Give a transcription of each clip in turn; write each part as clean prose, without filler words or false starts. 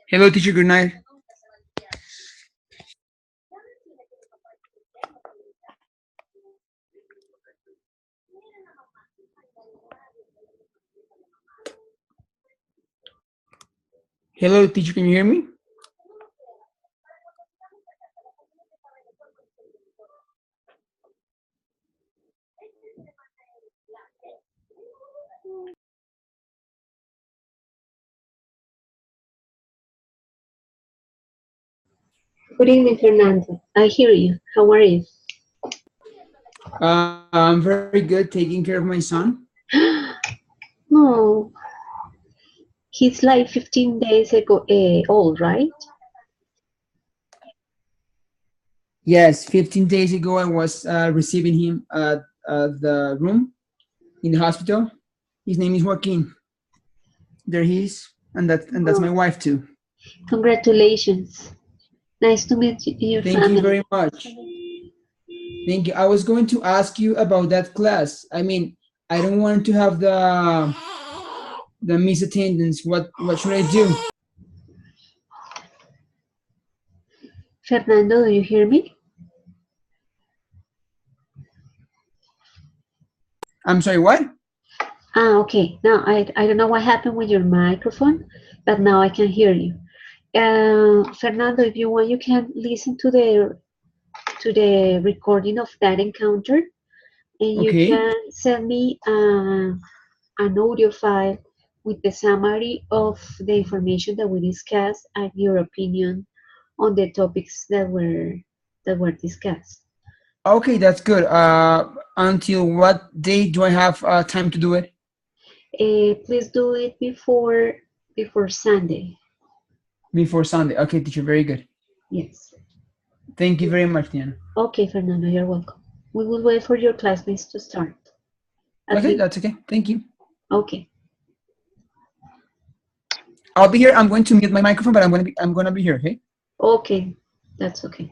Hello, teacher. Good night. Hello, teacher. Can you hear me? Good evening, Fernando. I hear you. How are you? I'm very good, taking care of my son. No, he's like 15 days ago old, right? Yes, 15 days ago, I was receiving him at the room in the hospital. His name is Joaquin. There he is, and that's Oh, my wife too. congratulations. Nice to meet your Thank you family. very much. Thank you. I was going to ask you about that class. I mean, I don't want to have the miss attendance. What should I do? Fernando, do you hear me? I'm sorry. What? Ah, okay. Now I don't know what happened with your microphone, but now I can hear you. Fernando, if you want, you can listen to the recording of that encounter, and you Okay. can send me an audio file with the summary of the information that we discussed and your opinion on the topics that were discussed. Okay, that's good. Until what day do I have time to do it? Please do it before Sunday. Before Sunday. Okay, teacher. Very good. Yes. Thank you very much, Diana. Okay, Fernando, you're welcome. We will wait for your classmates to start. At Okay, least, that's okay. Thank you. okay. I'll be here. I'm going to mute my microphone, but I'm gonna be here. Okay. Okay, that's okay.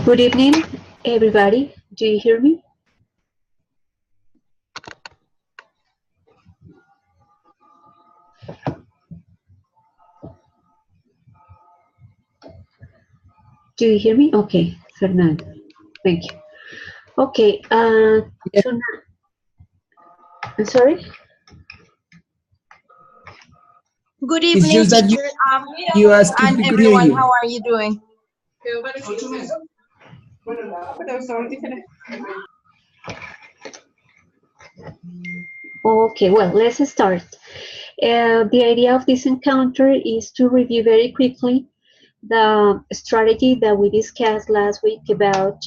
Good evening, everybody. Do you hear me? Do you hear me? Okay, Fernando. Thank you. Okay, Yes, so now, I'm sorry. Good it's evening, just that teacher. you asked if And we could hear everyone. you. How are you doing? Okay, well, let's start. The idea of this encounter is to review very quickly the strategy that we discussed last week about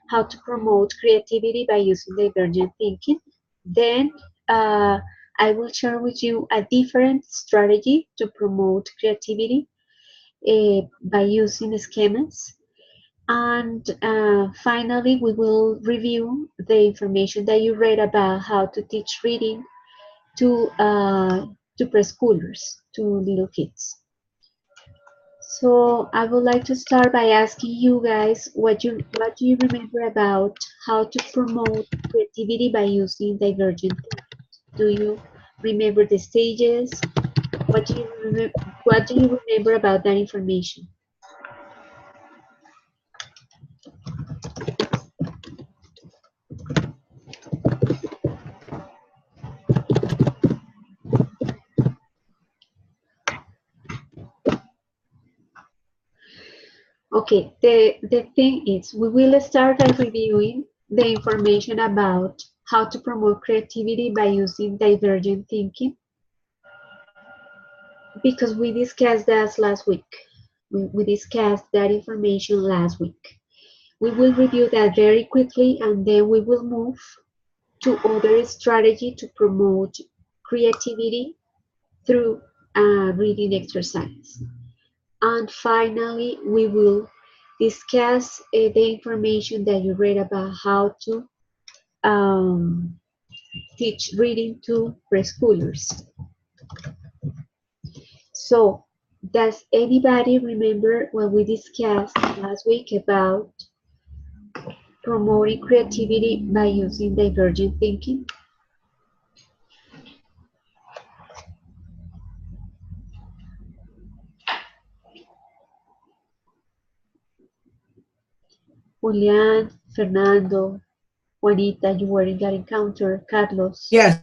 how to promote creativity by using divergent thinking. Then I will share with you a different strategy to promote creativity by using schemas. And finally, we will review the information that you read about how to teach reading to preschoolers, to little kids. So I would like to start by asking you guys what do you remember about how to promote creativity by using divergent thinking? Do you remember the stages? What do you remember about that information? Okay, the thing is, we will start by reviewing the information about how to promote creativity by using divergent thinking because we discussed that last week. We discussed that information last week. We will review that very quickly and then we will move to other strategy to promote creativity through reading exercise. And finally, we will discuss the information that you read about how to um, teach reading to preschoolers. So, does anybody remember what we discussed last week about promoting creativity by using divergent thinking? Julian, Fernando, Juanita, you were in that encounter, Carlos. Yes.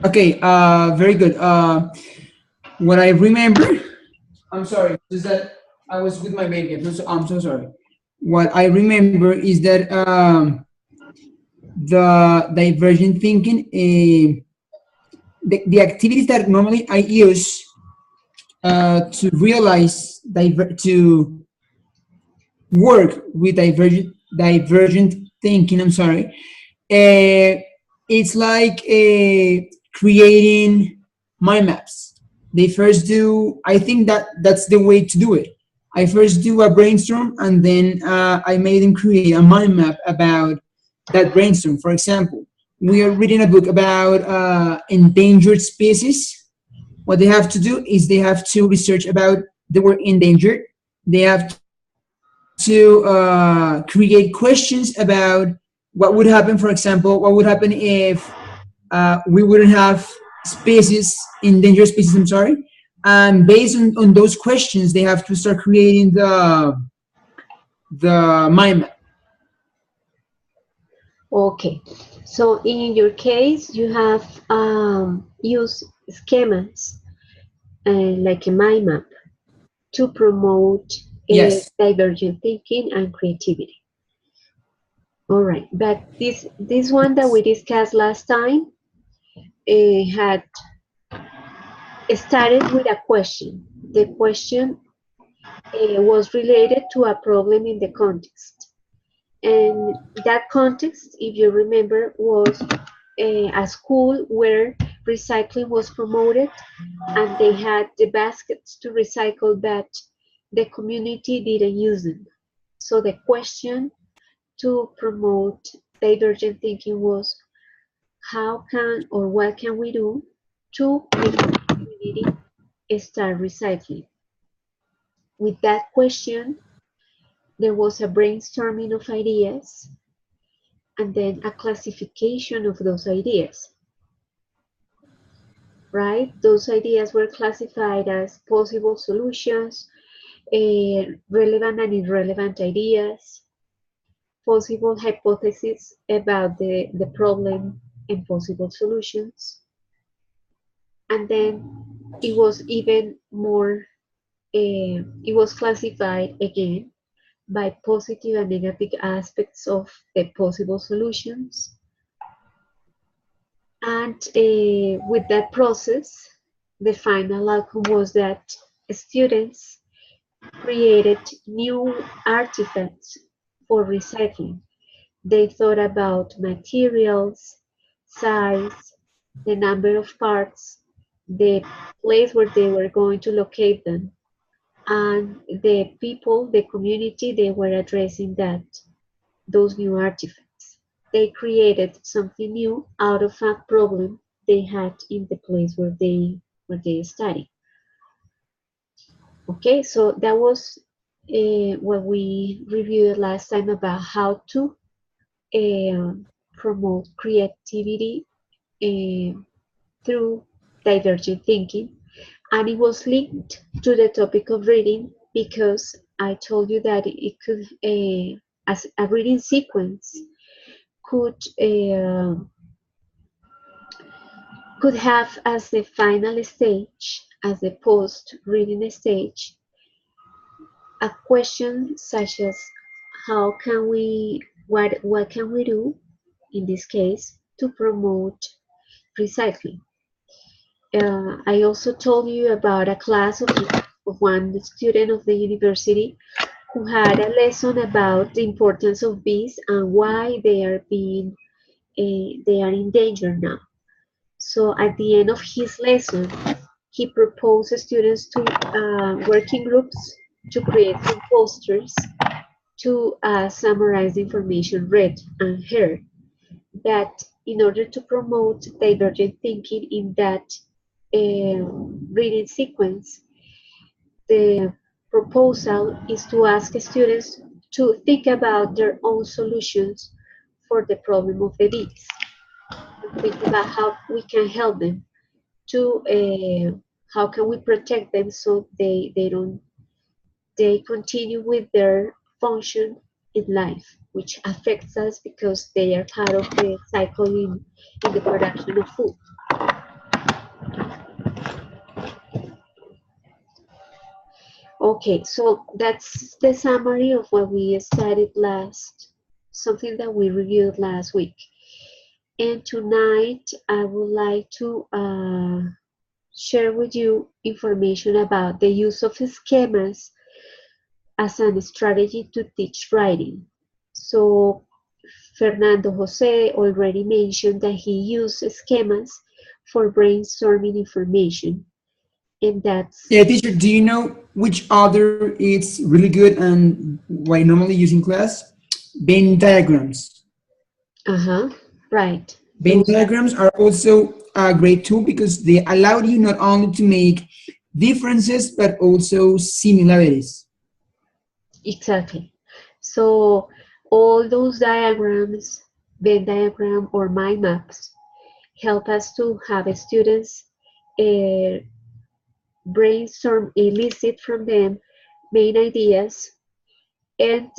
Okay. Very good. What I remember, I'm sorry, is that I was with my baby. I'm so sorry. What I remember is that the divergent thinking, the activities that normally I use to realize to work with divergent thinking. I'm sorry. It's like creating mind maps. They first do. I think that that's the way to do it. I first do a brainstorm, and then I made them create a mind map about that brainstorm. For example, we are reading a book about endangered species. What they have to do is they have to research about the word endangered. They have to create questions about what would happen. For example, what would happen if we wouldn't have species, endangered species, I'm sorry. And based on those questions, they have to start creating the mind map. Okay, so in your case, you have used schemas like a mind map to promote Yes. divergent thinking and creativity. All right, but this one that we discussed last time had started with a question. The question was related to a problem in the context. And that context, if you remember, was a school where recycling was promoted and they had the baskets to recycle, but the community didn't use them. So the question to promote divergent thinking was how can or what can we do to make the community start recycling? With that question, there was a brainstorming of ideas and then a classification of those ideas, right? Those ideas were classified as possible solutions, relevant and irrelevant ideas, possible hypotheses about the problem and possible solutions. And then it was even more, it was classified again by positive and negative aspects of the possible solutions. And with that process, the final outcome was that students created new artifacts for recycling. They thought about materials, size, the number of parts, the place where they were going to locate them, and the people, the community, they were addressing those new artifacts. They created something new out of a problem they had in the place where they study. Okay, so that was what we reviewed last time about how to uh, promote creativity uh, through divergent thinking, and it was linked to the topic of reading because I told you that it could, as a reading sequence, could could have as the final stage, as the post-reading stage, a question such as how can we, what can we do in this case to promote recycling. I also told you about a class of one student of the university who had a lesson about the importance of bees and why they are in danger now. So at the end of his lesson, he proposed students to work in groups to create some posters to summarize the information read and heard. That in order to promote divergent thinking in that reading sequence, the proposal is to ask students to think about their own solutions for the problem of the bees and think about how we can help them to how can we protect them so they continue with their function in life, which affects us because they are part of the cycle in the production of food. Okay, so that's the summary of what we studied last, something that we reviewed last week. And tonight I would like to share with you information about the use of schemas as a strategy to teach writing. So Fernando Jose already mentioned that he used schemas for brainstorming information, and that's Yeah, teacher, do you know which other is really good and why normally using class? Venn diagrams. right. Venn Those are diagrams are also a great tool because they allow you not only to make differences but also similarities. exactly. So all those diagrams, Venn diagram or mind maps, help us to have students uh, brainstorm, elicit from them main ideas, and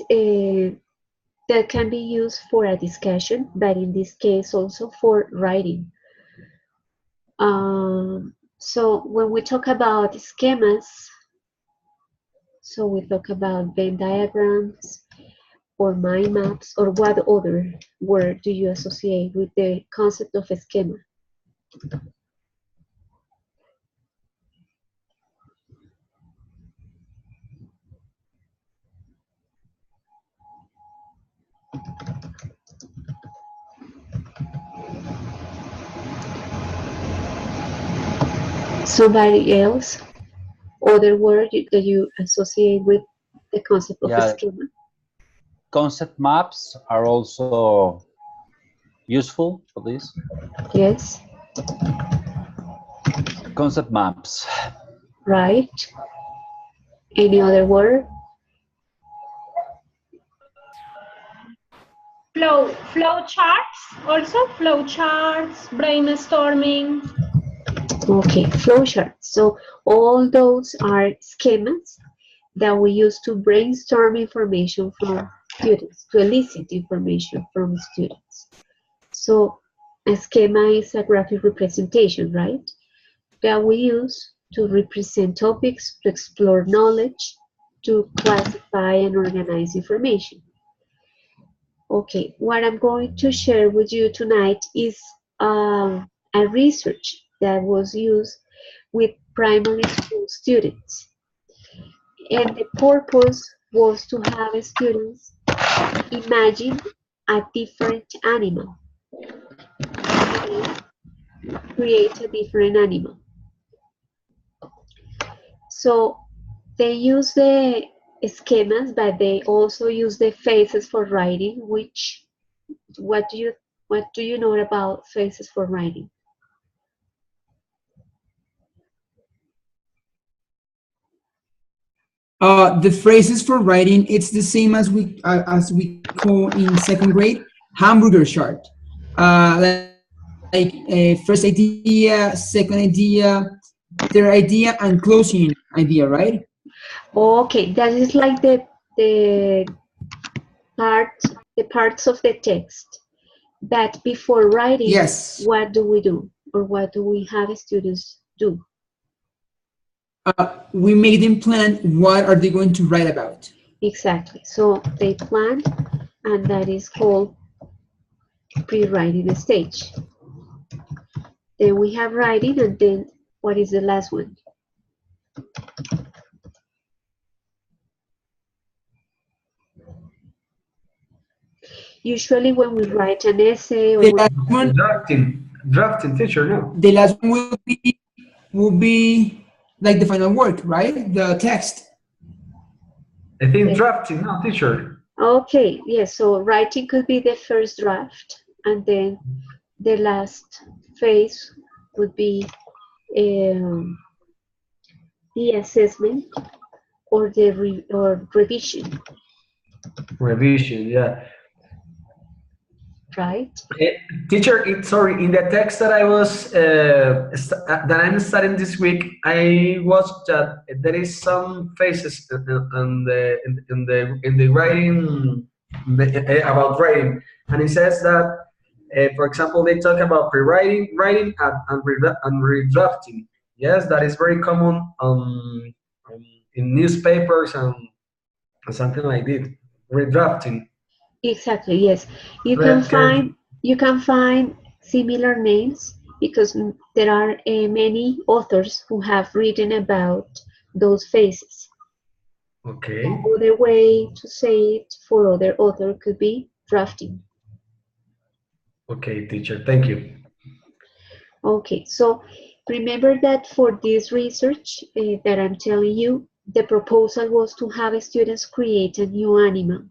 that can be used for a discussion, but in this case also for writing. So when we talk about schemas, so we talk about Venn diagrams or mind maps, or what other word do you associate with the concept of a schema? Somebody else, other word that you associate with the concept of a Yeah, schema? concept maps are also useful for this. Yes, Concept maps. right. Any other word? flow charts, also flow charts, brainstorming. Okay, flowcharts. So all those are schemas that we use to brainstorm information from students, to elicit information from students. So a schema is a graphic representation, right? That we use to represent topics, to explore knowledge, to classify and organize information. Okay, what I'm going to share with you tonight is a research that was used with primary school students. And the purpose was to have students imagine a different animal, create a different animal. So they use the schemas, but they also use the faces for writing, which what do you know about faces for writing? The phrases for writing, it's the same as we call in second grade hamburger chart. Like first idea, second idea, third idea, and closing idea, right? Okay, that is like the part the parts of the text. But before writing, Yes. what do we do, or what do we have students do? We make them plan what are they going to write about. Exactly. So they plan, and that is called pre-writing stage. Then we have writing, and then what is the last one? Usually when we write an essay or The last one, Drafting teacher, no. the last one will be like the final work, right? The text. I think yes. drafting, no, teacher. Okay, yes, so writing could be the first draft, and then the last phase would be um, the assessment or the revision, Revision, yeah. right? Eh, Teacher, sorry, in the text that I was that I'm studying this week, I watched that there is some phases in the writing about writing, and it says that, for example, they talk about pre-writing, writing, and redrafting. Yes, that is very common um, in newspapers and something like this. Redrafting, Exactly, yes. You can but find similar names because there are many authors who have written about those phases. okay. Other way to say it for other author could be drafting. Okay, teacher, thank you. Okay, so remember that for this research that I'm telling you, the proposal was to have students create a new animal,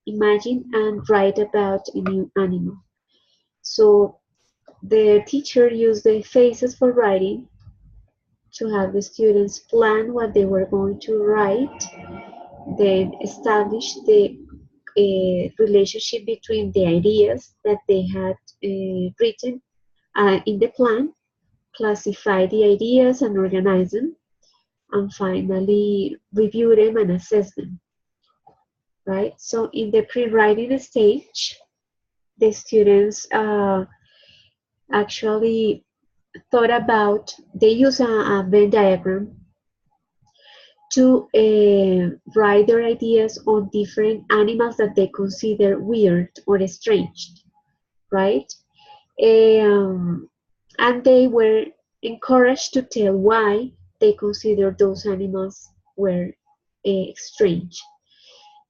imagine and write about a new animal. So the teacher used the phases for writing to have the students plan what they were going to write, then establish the relationship between the ideas that they had written in the plan, classify the ideas and organize them, and finally review them and assess them, right? So in the pre-writing stage, the students actually thought about, they use a Venn diagram to write their ideas on different animals that they consider weird or strange, right? Um, and they were encouraged to tell why they considered those animals were strange.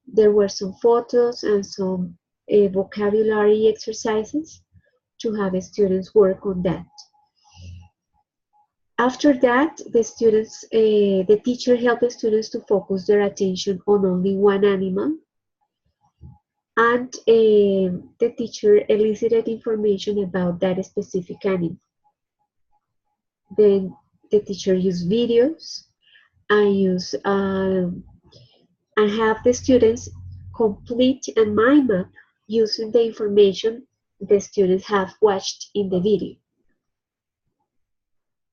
There were some photos and some vocabulary exercises to have students work on that. After that, the teacher helped the students to focus their attention on only one animal, and the teacher elicited information about that specific animal. Then the teacher used videos and and have the students complete a mind map using the information the students have watched in the video,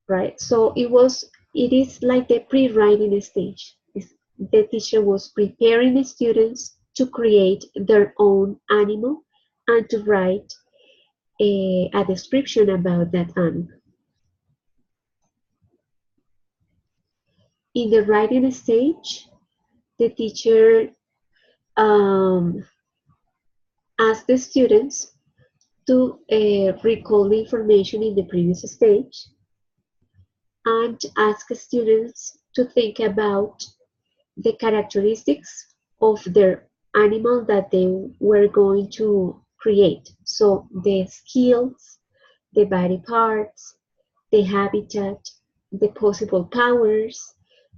right? So it is like the pre-writing stage. The teacher was preparing the students to create their own animal and to write a description about that animal. In the writing stage, the teacher asked the students to recall the information in the previous stage and ask students to think about the characteristics of their animal that they were going to create. So the skills, the body parts, the habitat, the possible powers,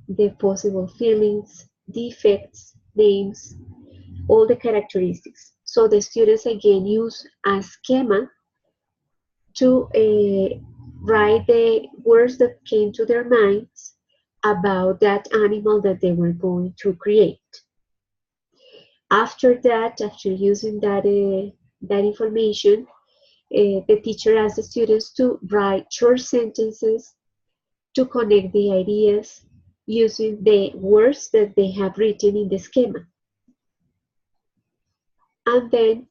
the possible feelings, defects, names, all the characteristics. So the students again use a schema to write the words that came to their minds about that animal that they were going to create. After that, after using that information, the teacher asked the students to write short sentences to connect the ideas using the words that they have written in the schema. And then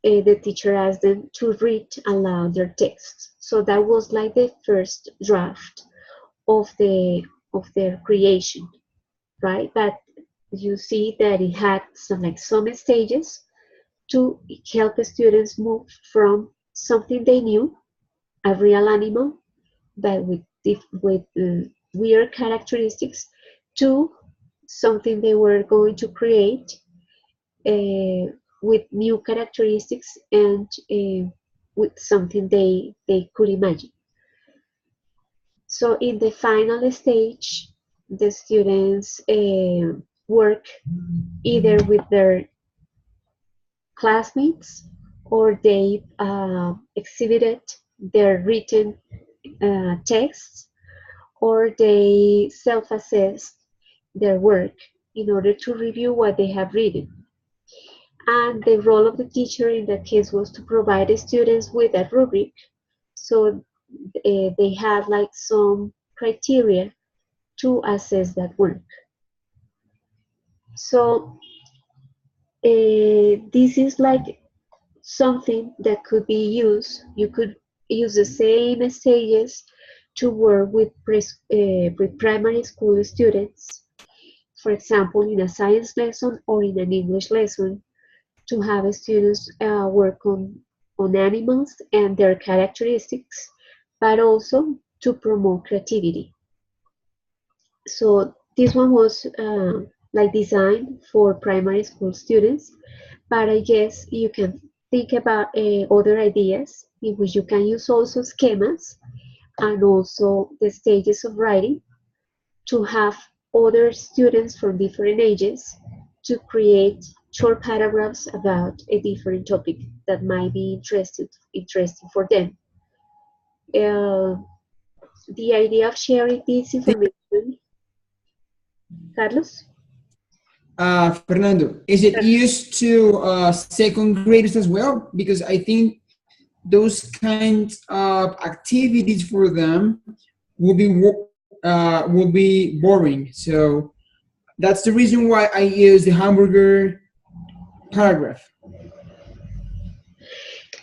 the teacher asked them to read aloud their text. So that was like the first draft of their creation, right? But you see that it had some stages to help the students move from something they knew, a real animal, but with weird characteristics, to something they were going to create with new characteristics and with something they could imagine. So in the final stage, the students work either with their classmates or they exhibited their written texts or they self-assessed their work in order to review what they have written. And the role of the teacher in that case was to provide the students with a rubric. So they had like some criteria to assess that work. So this is like something that could be used. You could use the same stages to work with primary school students. For example, in a science lesson or in an English lesson, to have students work on animals and their characteristics, but also to promote creativity. So this one was like designed for primary school students, but I guess you can think about other ideas in which you can use also schemas and also the stages of writing to have other students from different ages to create short paragraphs about a different topic that might be interesting for them. The idea of sharing this information, Carlos? Fernando, is it used to second graders as well? Because I think those kinds of activities for them will be boring. So that's the reason why I use the hamburger paragraph.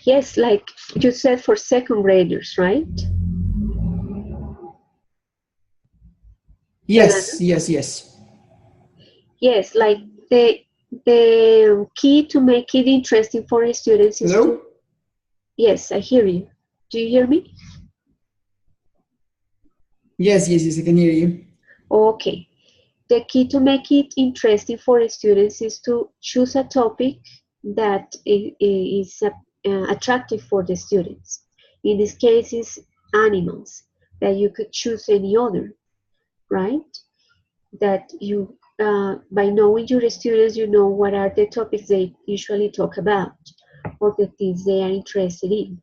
Yes, like you said, for second graders, right? Yes, yes, yes. Yes, like the key to make it interesting for the students is Hello? to, yes, I hear you. Do you hear me? Yes, yes, yes, I can hear you. Okay. The key to make it interesting for the students is to choose a topic that is attractive for the students. In this case, is animals, that you could choose any other, right? That you, by knowing your students, you know what are the topics they usually talk about or the things they are interested in.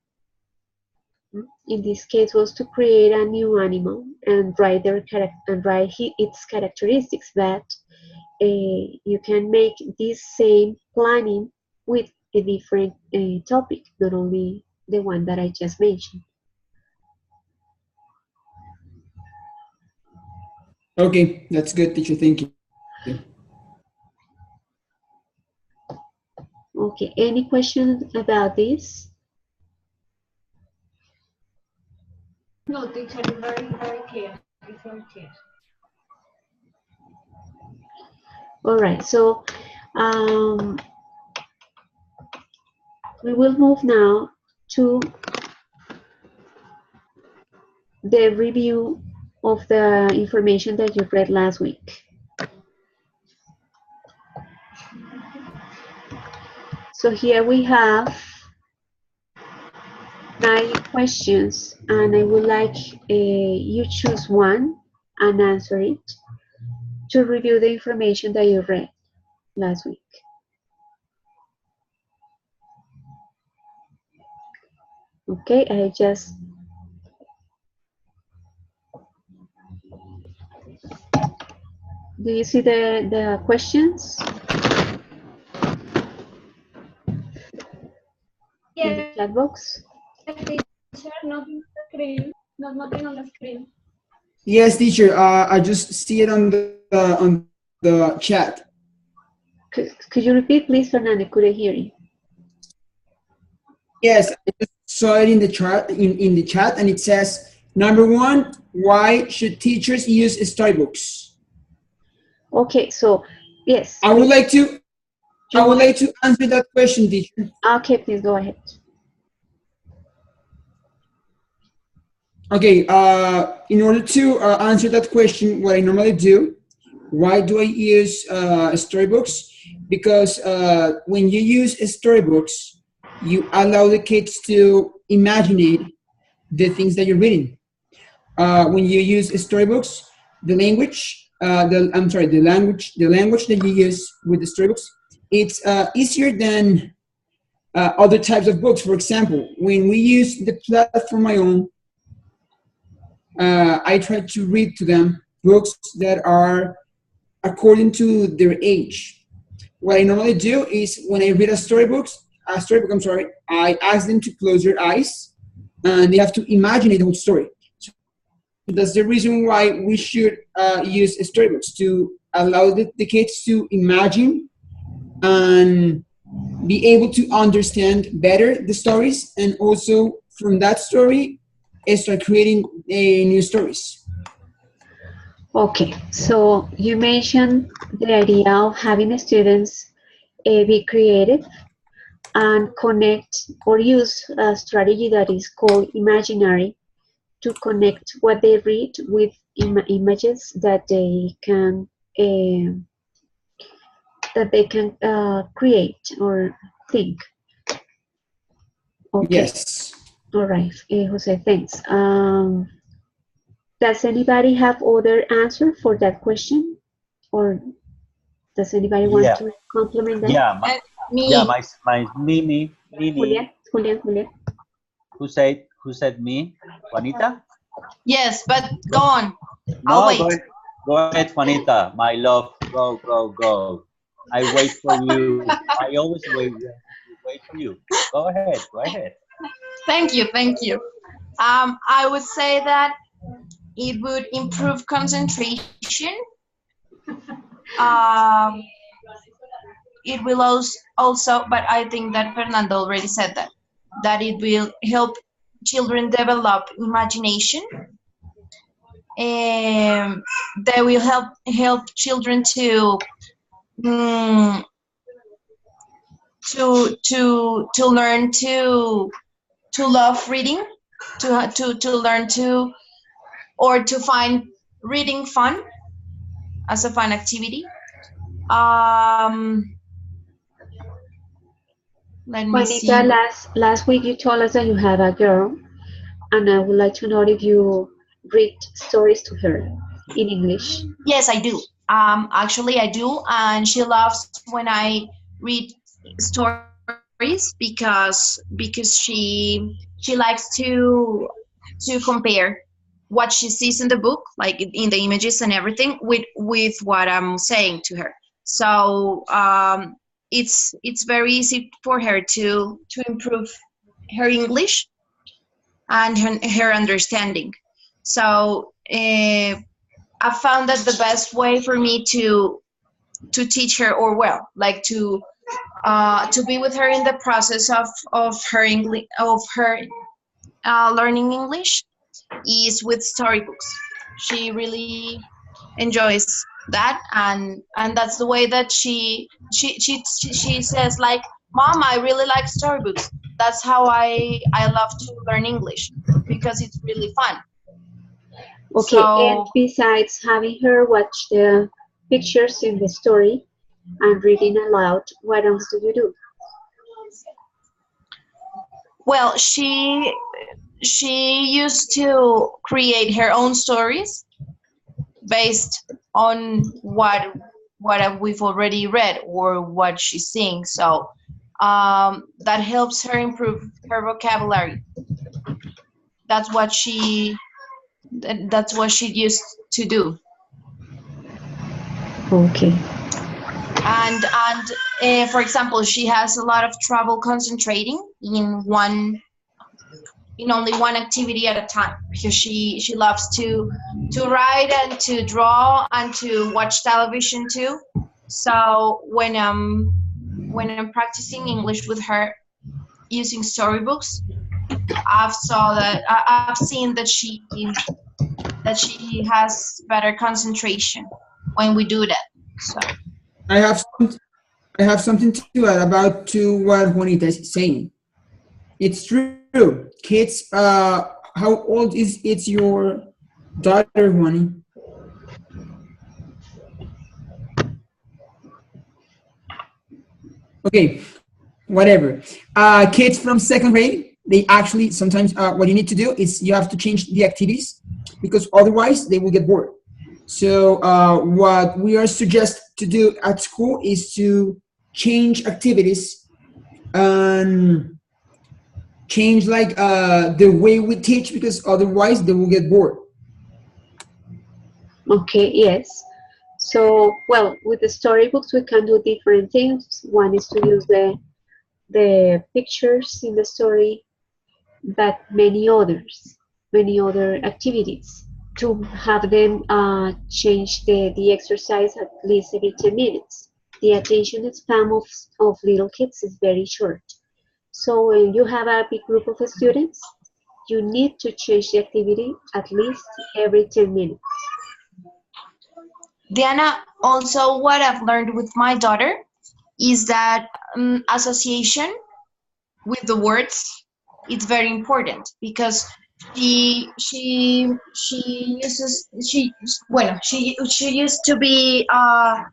In this case was to create a new animal and write its characteristics, but you can make this same planning with a different topic, not only the one that I just mentioned. Okay, that's good, teacher. Thank you. Okay, any questions about this? No, teacher, it's very, very clear. It's very clear. All right, so um, we will move now to the review of the information that you read last week. So here we have 9 questions, and I would like you choose one and answer it to review the information that you read last week. Okay, I just do you see the questions in the Yes, chat box? teacher, nothing on the screen. Not nothing on the screen. Yes, teacher. I just see it on the chat. Could you repeat, please, Fernando? Couldn't hear you. Yes, I just saw it in the chart in the chat, and it says number 1: why should teachers use storybooks? Okay, so yes. I would like to You answer that question, teacher. Okay, please go ahead. Okay. In order to answer that question, what I normally do, why do I use storybooks? Because when you use storybooks, you allow the kids to imagine the things that you're reading. When you use storybooks, the language, the language that you use with the storybooks, it's easier than other types of books. For example, when we use the platform my own, I try to read to them books that are according to their age. What I normally do is when I read a storybook, I'm sorry, I ask them to close their eyes and they have to imagine the whole story. So that's the reason why we should use storybooks to allow the kids to imagine and be able to understand better the stories, and also from that story start creating new stories. Okay, so you mentioned the idea of having students be creative and connect or use a strategy that is called imaginary to connect what they read with images that they can create or think. Okay. Yes. All right, Jose, thanks. Does anybody have other answer for that question, or does anybody want Yeah, to complement that? yeah, Me. my Mimi, Julian. who said me, Juanita? Yes, but go on. No, I'll wait. go ahead, Juanita, my love, go. I wait for you. I always wait for you. Go ahead, go ahead. Thank you. I would say that it would improve concentration. It will also, but I think that Fernando already said that it will help children develop imagination. They will help children to learn to love reading, to learn to or to find reading fun as a fun activity. Let me see. Juanita, last week you told us that you have a girl, and I would like to know if you read stories to her in English. Yes, I do. Actually, I do, and she loves when I read stories because she likes to compare what she sees in the book, like in the images and everything, with what I'm saying to her. So it's very easy for her to improve her English and her understanding. So I found that the best way for me to teach her, or well, like to be with her in the process of her English, of her learning English, is with storybooks. She really enjoys that, and that's the way that she says, like, Mom, I really like storybooks. That's how I love to learn English, because it's really fun. Okay, and So, besides having her watch the pictures in the story and reading aloud, what else do you do? well, she used to create her own stories based on what we've already read or what she's seeing. So that helps her improve her vocabulary. That's what she used to do. Okay. And for example, she has a lot of trouble concentrating in only one activity at a time, because she loves to write and to draw and to watch television too. So when I'm practicing English with her using storybooks, I've seen that she has better concentration when we do that. So I have I have something to add about to what Juanita is saying. It's true. Kids, how old is it's your daughter, Juani? Okay, whatever. Kids from second grade, they actually sometimes what you need to do is you have to change the activities because otherwise they will get bored. So what we are suggest to do at school is to change activities and change like the way we teach because otherwise they will get bored. Okay, yes. So, well, with the storybooks, we can do different things. One is to use the pictures in the story, but many other activities to have them change the exercise at least every 10 minutes. The attention span of little kids is very short. So when you have a big group of students, you need to change the activity at least every 10 minutes. Diana, also what I've learned with my daughter is that association with the words, it's very important, because she uses she bueno she used to be uh,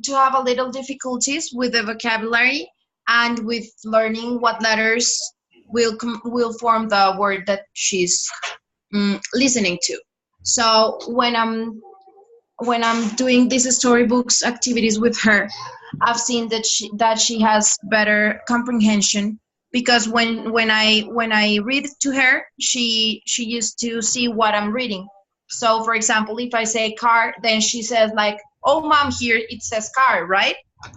to have a little difficulties with the vocabulary and with learning what letters will form the word that she's listening to. So when I'm doing these storybooks activities with her, I've seen that she has better comprehension, because when I read to her, she used to see what I'm reading. So for example, if I say car, then she says like, "Oh, mom, here it says car, right?"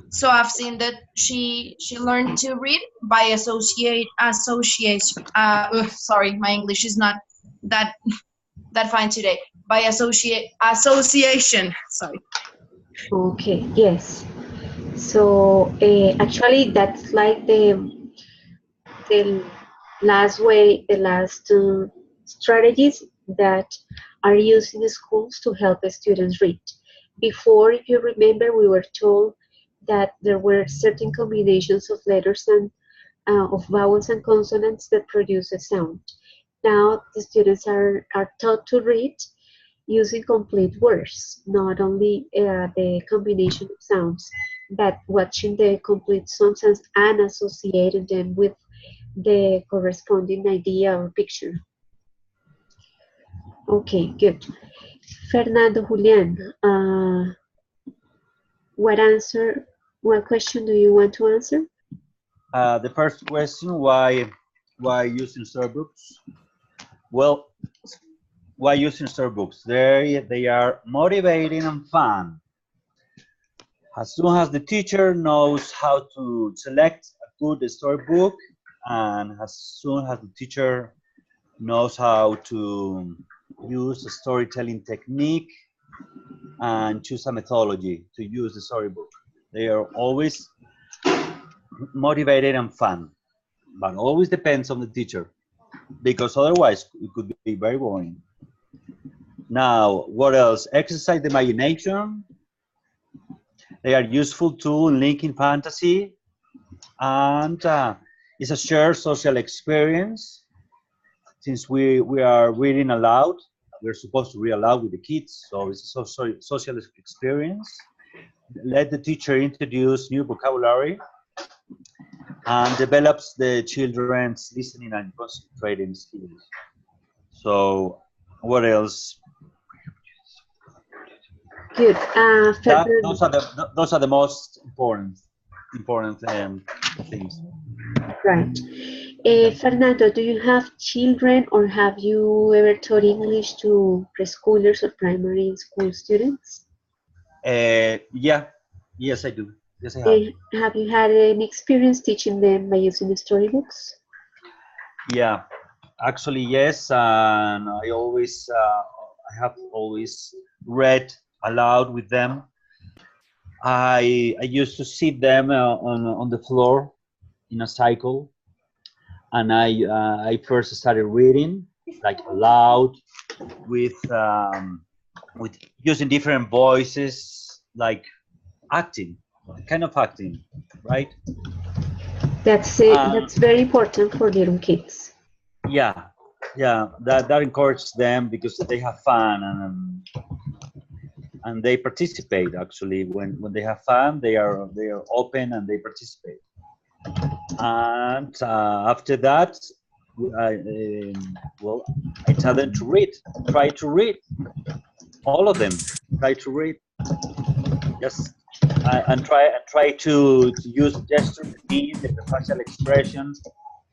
So I've seen that she learned to read by association. Sorry, my English is not that that fine today. By association. Sorry. Okay, yes. So actually, that's like the last way, the last strategies that are used in the schools to help the students read. Before, if you remember, we were told that there were certain combinations of letters and of vowels and consonants that produce a sound. Now the students are taught to read using complete words, not only the combination of sounds, but watching the complete sounds and associating them with the corresponding idea or picture. Okay, good. Fernando Julian, what answer, what question do you want to answer? The first question, why using storybooks? Well, why using storybooks? They are motivating and fun. As soon as the teacher knows how to select a good storybook, and as soon as the teacher knows how to use a storytelling technique and choose a methodology to use the storybook. They are always motivated and fun, but always depends on the teacher, because otherwise it could be very boring. Now, what else? Exercise the imagination. They are useful tool in linking fantasy, and it's a shared social experience. Since we are reading aloud, we're supposed to read aloud with the kids, so it's a social experience. Let the teacher introduce new vocabulary and develops the children's listening and concentrating skills. So, what else? Good. That, Fernando, those are the most important things. right. Fernando, do you have children or have you ever taught English to preschoolers or primary school students? Yeah, yes, I do. Yes, I have. Have you had any experience teaching them by using storybooks? Yeah, actually, yes, and I have always read aloud with them. I used to sit them on the floor in a cycle, and I first started reading like aloud with using different voices, like acting, kind of acting, right? That's it. Um, That's very important for little kids. yeah, yeah, that encourages them because they have fun, and they participate. Actually, when they have fun, they are open and they participate. And after that, well, I tell them to read. Try to read, all of them. Try to read. Just and try to use gesture technique, the facial expressions,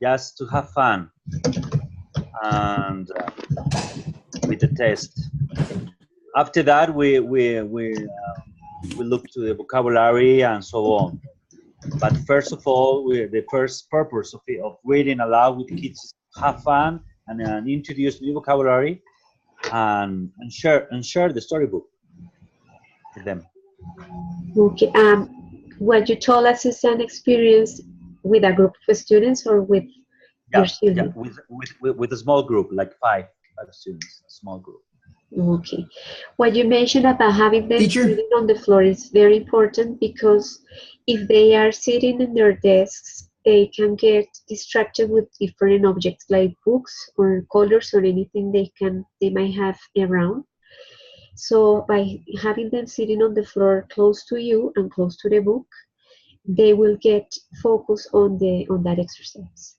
just to have fun. And with the test. After that, we look to the vocabulary and so on. But first of all, the first purpose of reading aloud with kids is to have fun and introduce new vocabulary and share the storybook with them. Okay. What you told us is an experience with a group of students or with your Yeah, yeah, students? with a small group, like five students, a small group. Okay. What you mentioned about having them Teacher, sitting on the floor is very important because if they are sitting in their desks, they can get distracted with different objects like books or colors or anything they might have around. So by having them sitting on the floor close to you and close to the book, they will get focus on that exercise.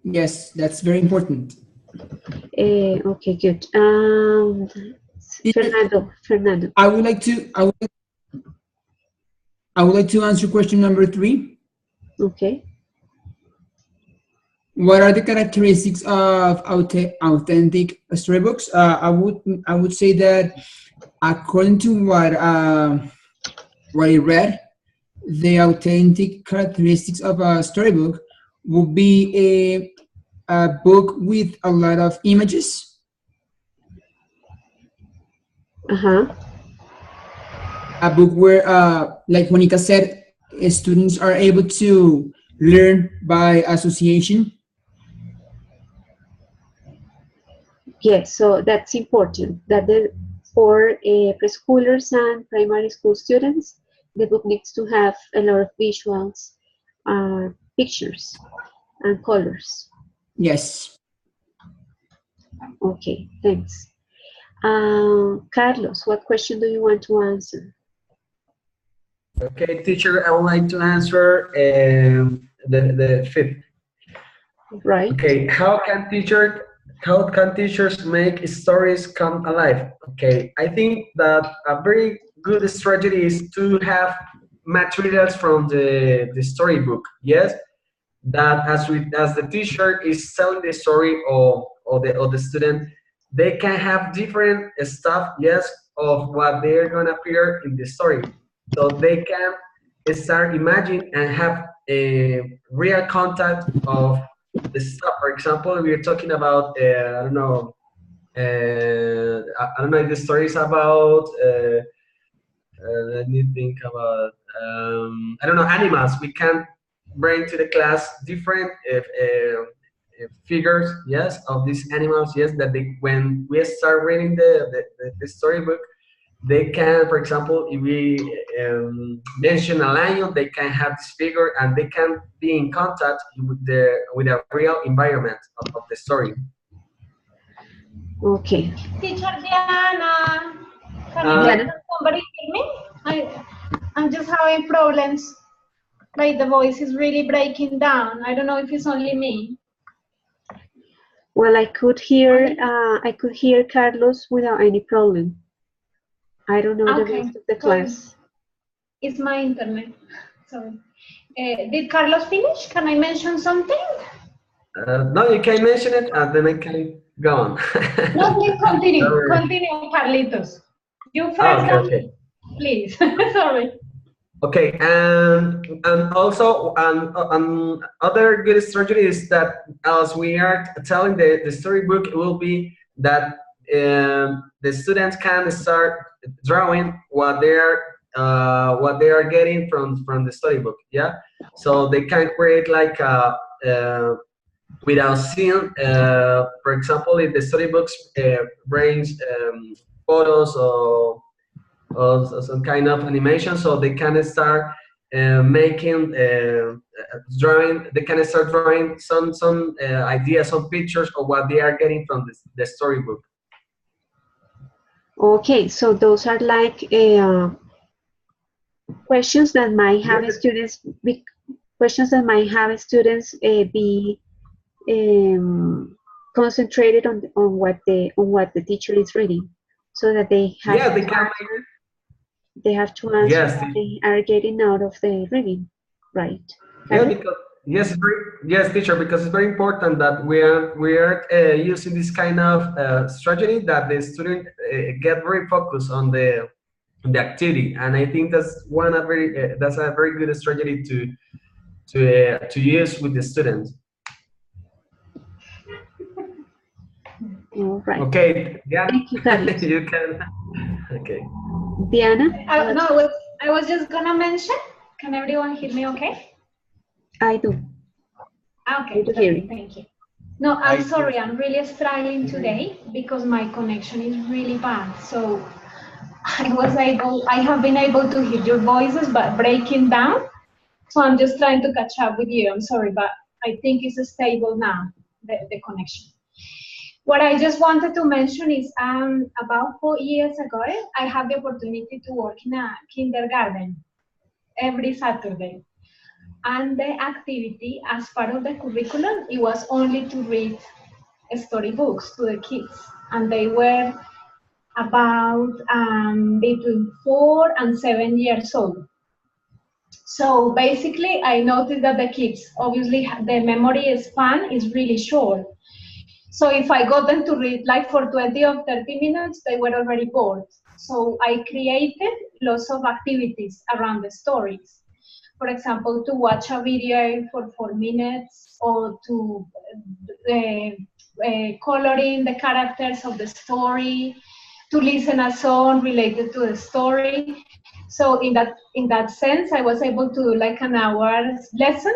yes, that's very important. Okay, good. Teacher, Fernando. I would like to answer question number 3. Okay. What are the characteristics of authentic storybooks? I would say that according to what I read, the authentic characteristics of a storybook would be a book with a lot of images, Uh-huh. a book where, like Monica said, students are able to learn by association. Yes, so that's important that for preschoolers and primary school students, the book needs to have a lot of visuals, pictures, and colors. Yes. Okay, thanks. Carlos, what question do you want to answer? Okay, teacher, I would like to answer the fifth. Right. Okay, how can teachers make stories come alive? Okay, I think that a very good strategy is to have materials from the storybook. Yes, that as the teacher is telling the story, or the student, they can have different stuff, yes, of what they're gonna appear in the story. So they can start imagine and have a real contact of the stuff. For example, we're talking about I don't know. I don't know if the story is about. Let me think about. I don't know, animals. We can bring to the class different figures, yes, of these animals. Yes, that they when we start reading the storybook, they can, for example, if we mention a lion, they can have this figure and they can be in contact with a real environment of the story. Okay. Teacher Diana, Diana? can somebody hear me? I'm just having problems. Like the voice is really breaking down. I don't know if it's only me. Well, I could hear Carlos without any problem. I don't know the Okay, rest of the so class. it's my internet. Sorry. Did Carlos finish? Can I mention something? No, you can mention it and then I can go on. No, please continue. Don't worry. Continue, Carlitos. You Oh, first, okay, okay. please. Sorry. Okay, and also other good strategy is that as we are telling the storybook, it will be that the students can start drawing what they are getting from the storybook. Yeah, so they can create like without seeing, for example, if the storybooks brings photos or some kind of animation, so they can start making drawing. They can start drawing some ideas, some pictures of what they are getting from the storybook. Okay, so those are like questions that might have Yes. students be be concentrated on what the teacher is reading, so that Yeah, they can. they have to answer Yes, what they are getting out of the reading, right? yeah, Carlos? because yes, yes, teacher, because it's very important that we are using this kind of strategy that the student get very focused on the activity, and I think that's a very good strategy to use with the students. All right. Okay, Diana, Thank you, Carlos. you can. Okay. Diana? No, I was just gonna mention. Can everyone hear me okay? I do. Okay, I do hear perfect, you. thank you. No, I I'm sorry, do. I'm really struggling today because my connection is really bad. So I have been able to hear your voices, but breaking down. So I'm just trying to catch up with you. I'm sorry, but I think it's stable now, the connection. What I just wanted to mention is about 4 years ago, I had the opportunity to work in a kindergarten every Saturday. And the activity, as part of the curriculum, it was only to read storybooks to the kids. And they were about between 4 and 7 years old. So basically, I noticed that the kids, obviously, the memory span is really short. So if I got them to read like for 20 or 30 minutes, they were already bored. So I created lots of activities around the stories. For example, to watch a video for 4 minutes, or to color in the characters of the story, to listen a song related to the story. So in that sense, I was able to do like an hour's lesson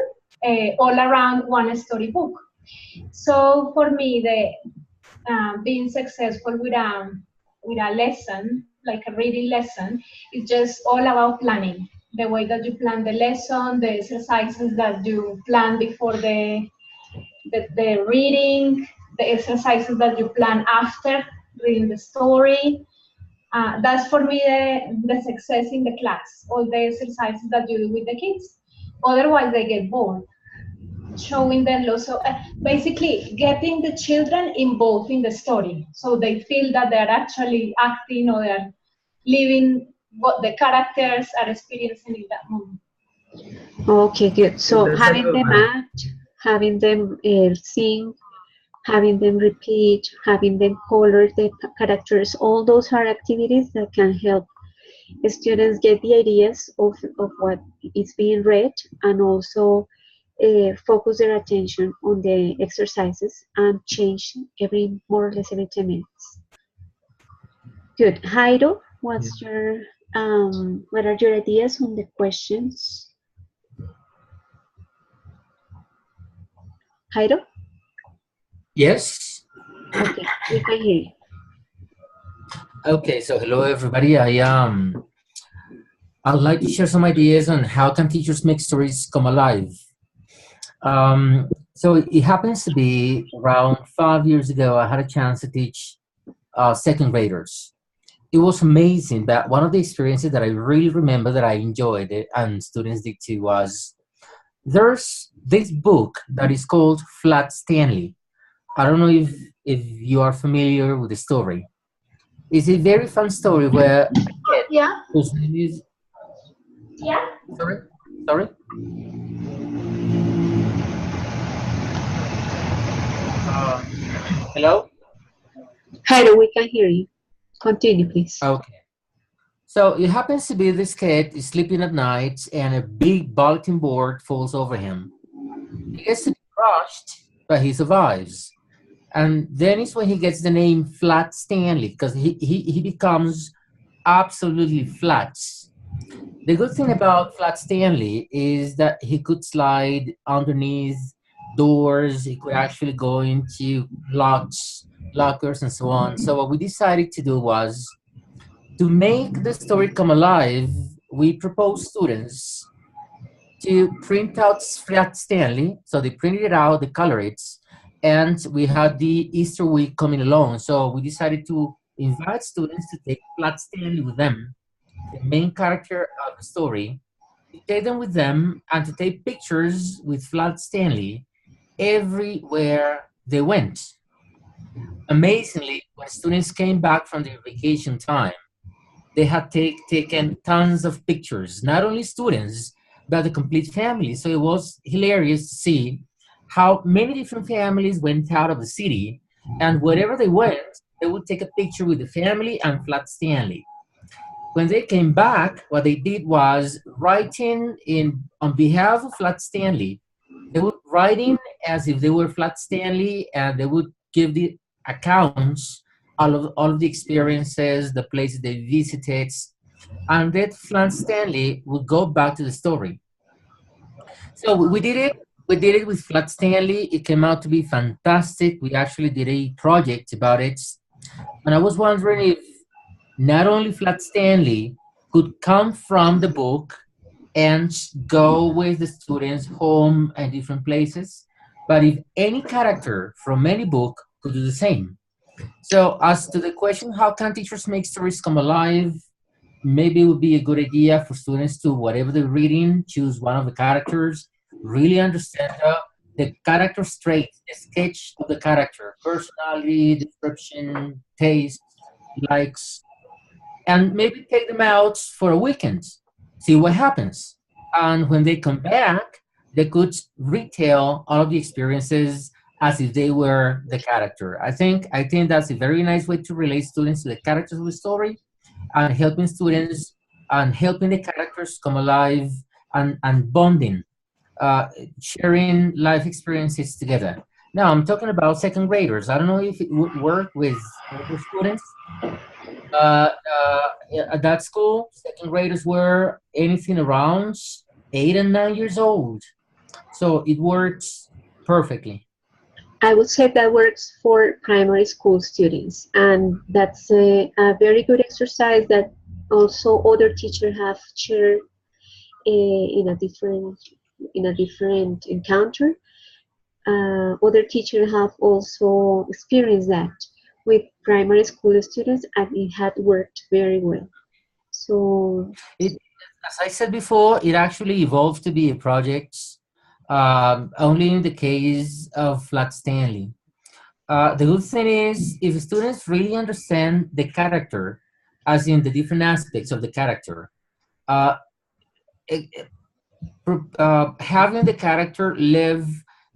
all around one storybook. So for me, being successful with a lesson, like a reading lesson, is just all about planning. The way that you plan the lesson, the exercises that you plan before the reading, the exercises that you plan after reading the story. That's for me the success in the class, all the exercises that you do with the kids. Otherwise, they get bored. Showing them also, basically getting the children involved in the story, so they feel that they're actually acting or they're living what the characters are experiencing in that moment. Okay, good. So That's a good one. having them sing, having them repeat, having them color the characters. All those are activities that can help students get the ideas of what is being read, and also focus their attention on the exercises and change every more or less every 10 minutes. Good. Jairo, Yeah. what are your ideas on the questions? Jairo? Yes. Okay, we can hear you. Okay. So hello, everybody. I'd like to share some ideas on how can teachers make stories come alive. So it happens to be around 5 years ago. I had a chance to teach second graders. It was amazing. But one of the experiences that I really remember that I enjoyed it, and students did too, was there's this book that is called Flat Stanley. I don't know if you are familiar with the story. It's a very fun story where a kid Yeah, whose name is yeah. sorry, sorry. Uh, Hello. Jairo, we can hear you. Continue, please. Okay. So it happens to be this kid is sleeping at night, and a big bulletin board falls over him. He gets to be crushed, but he survives. And then is when he gets the name Flat Stanley because he becomes absolutely flat. The good thing about Flat Stanley is that he could slide underneath doors. He could actually go into locks, lockers, and so on. So what we decided to do was to make the story come alive. We proposed students to print out Flat Stanley. So they printed it out, they color it, and we had the Easter week coming along. So we decided to invite students to take Flat Stanley with them, the main character of the story, to take them with them and to take pictures with Flat Stanley everywhere they went. Amazingly, when students came back from their vacation time, they had taken tons of pictures, not only students, but the complete family. So it was hilarious to see how many different families went out of the city, and wherever they went, they would take a picture with the family and Flat Stanley. When they came back, what they did was writing in on behalf of Flat Stanley. They would write in as if they were Flat Stanley, and they would give the accounts, all of the experiences, the places they visited, and that Flat Stanley would go back to the story. So we did it. We did it with Flat Stanley. It came out to be fantastic. We actually did a project about it, and I was wondering if not only Flat Stanley could come from the book and go with the students home and different places, but if any character from any book could do the same. So, as to the question, how can teachers make stories come alive? Maybe it would be a good idea for students to, whatever they're reading, choose one of the characters, really understand the character trait, the sketch of the character, personality, description, taste, likes, and maybe take them out for a weekend, see what happens. And when they come back, they could retell all of the experiences as if they were the character. I think that's a very nice way to relate students to the characters of the story, and helping students and helping the characters come alive, and bonding, uh, sharing life experiences together. Now I'm talking about second graders. I don't know if it would work with older students. At that school, second graders were anything around 8 and 9 years old. So it works perfectly. I would say that works for primary school students, and that's a very good exercise that also other teachers have shared in a different encounter. Other teachers have also experienced that with primary school students, and it had worked very well. So It, as I said before, it actually evolved to be a project, only in the case of Flat Stanley. The good thing is, if students really understand the character, as in the different aspects of the character, uh, it- having the character live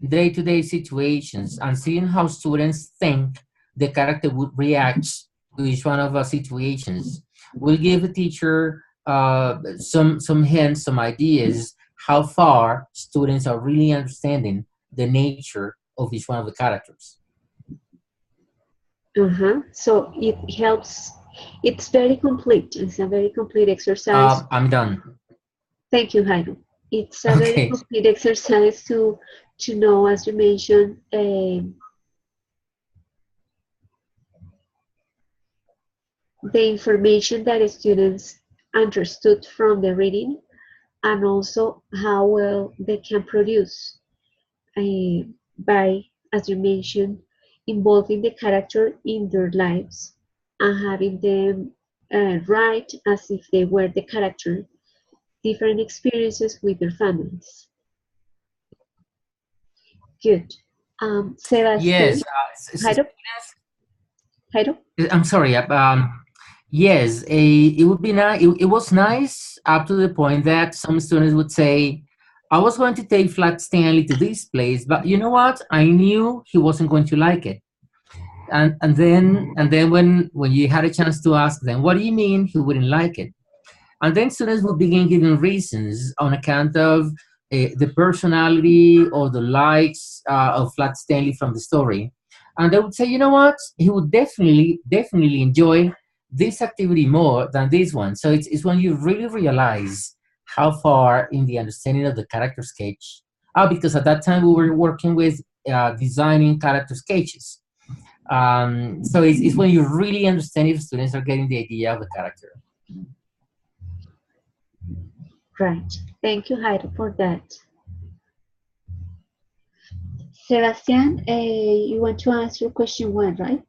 day-to-day situations and seeing how students think the character would react to each one of the situations will give a teacher some hints, some ideas how far students are really understanding the nature of each one of the characters. So it helps. It's very complete. It's a very complete exercise. I'm done. Thank you, Jairo. It's a very Okay. complete exercise to know, as you mentioned, the information that the students understood from the reading, and also how well they can produce uh, by, as you mentioned, involving the character in their lives and having them write as if they were the character, different experiences with their families. Good. Yes. Sebastian, Jairo, Jairo? I'm sorry. Yes, it would be nice. It was nice up to the point that some students would say, "I was going to take Flat Stanley to this place, but you know what? I knew he wasn't going to like it." And then when you had a chance to ask them, "What do you mean he wouldn't like it?" And then students would begin giving reasons on account of the personality or the likes of Flat Stanley from the story. And they would say, you know what, he would definitely enjoy this activity more than this one. So it's when you really realize how far in the understanding of the character sketch, because at that time we were working with designing character sketches. So it's when you really understand if students are getting the idea of the character. Right. Thank you, Jairo, for that. Sebastian, you want to answer question one, right?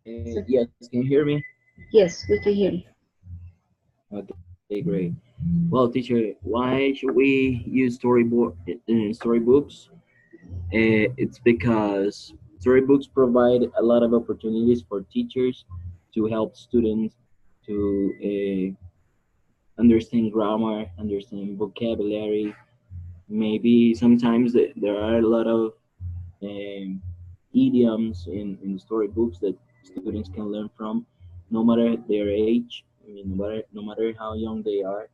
Yes, can you hear me? Yes, we can hear you. Okay, great. Well, teacher, why should we use storybooks? It's because storybooks provide a lot of opportunities for teachers to help students to understand grammar, understand vocabulary. Maybe sometimes there are a lot of um, idioms in storybooks that students can learn from, no matter their age. I mean, no matter how young they are.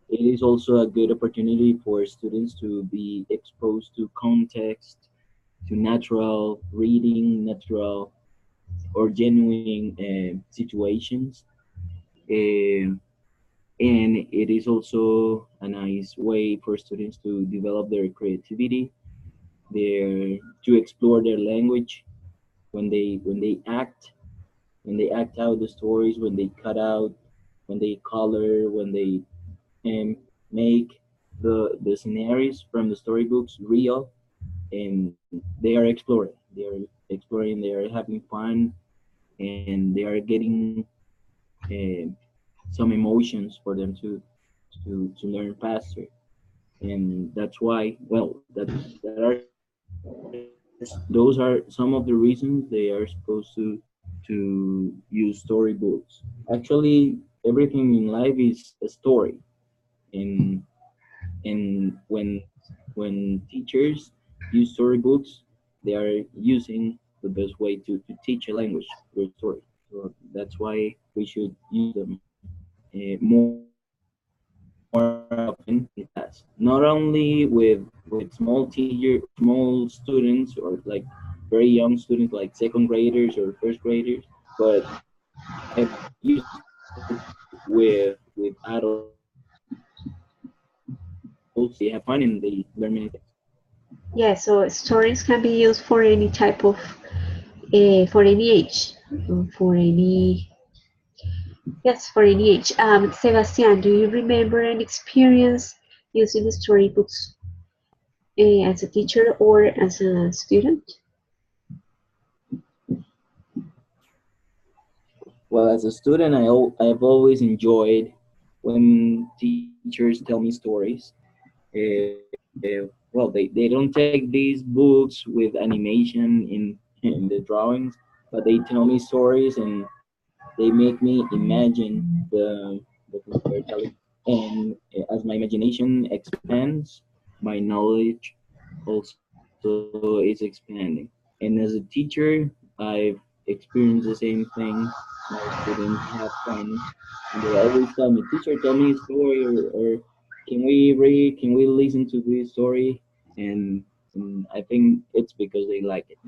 It is also a good opportunity for students to be exposed to context, to natural reading, natural or genuine situations. Um and it is also a nice way for students to develop their creativity, to explore their language when they act out the stories, when they cut out, when they color, when they make the scenarios from the storybooks real, and they are exploring. They are having fun, and they are getting uh, some emotions for them to learn faster. And that's why, well, those are some of the reasons they are supposed to use storybooks. Actually, everything in life is a story, and and when teachers use storybooks, they are using the best way to teach a language through story. So that's why we should use them more often in the class. Not only with small teacher or small students, or like very young students like second graders or first graders, but I've used it with adults as well. They have fun and they learn many things. Yeah, so stories can be used for any type of, for any age, for any, yes, for any age. Sebastian, do you remember an experience using storybooks as a teacher or as a student? Well, as a student, I've always enjoyed when teachers tell me stories. Well, they don't take these books with animation in the drawings, but they tell me stories and they make me imagine the things they're telling. And as my imagination expands, my knowledge also is expanding. And as a teacher, I've experienced the same thing. My students have fun, and they always tell me, "Teacher, tell me a story, or can we read? Can we listen to this story?" And I think it's because they like it.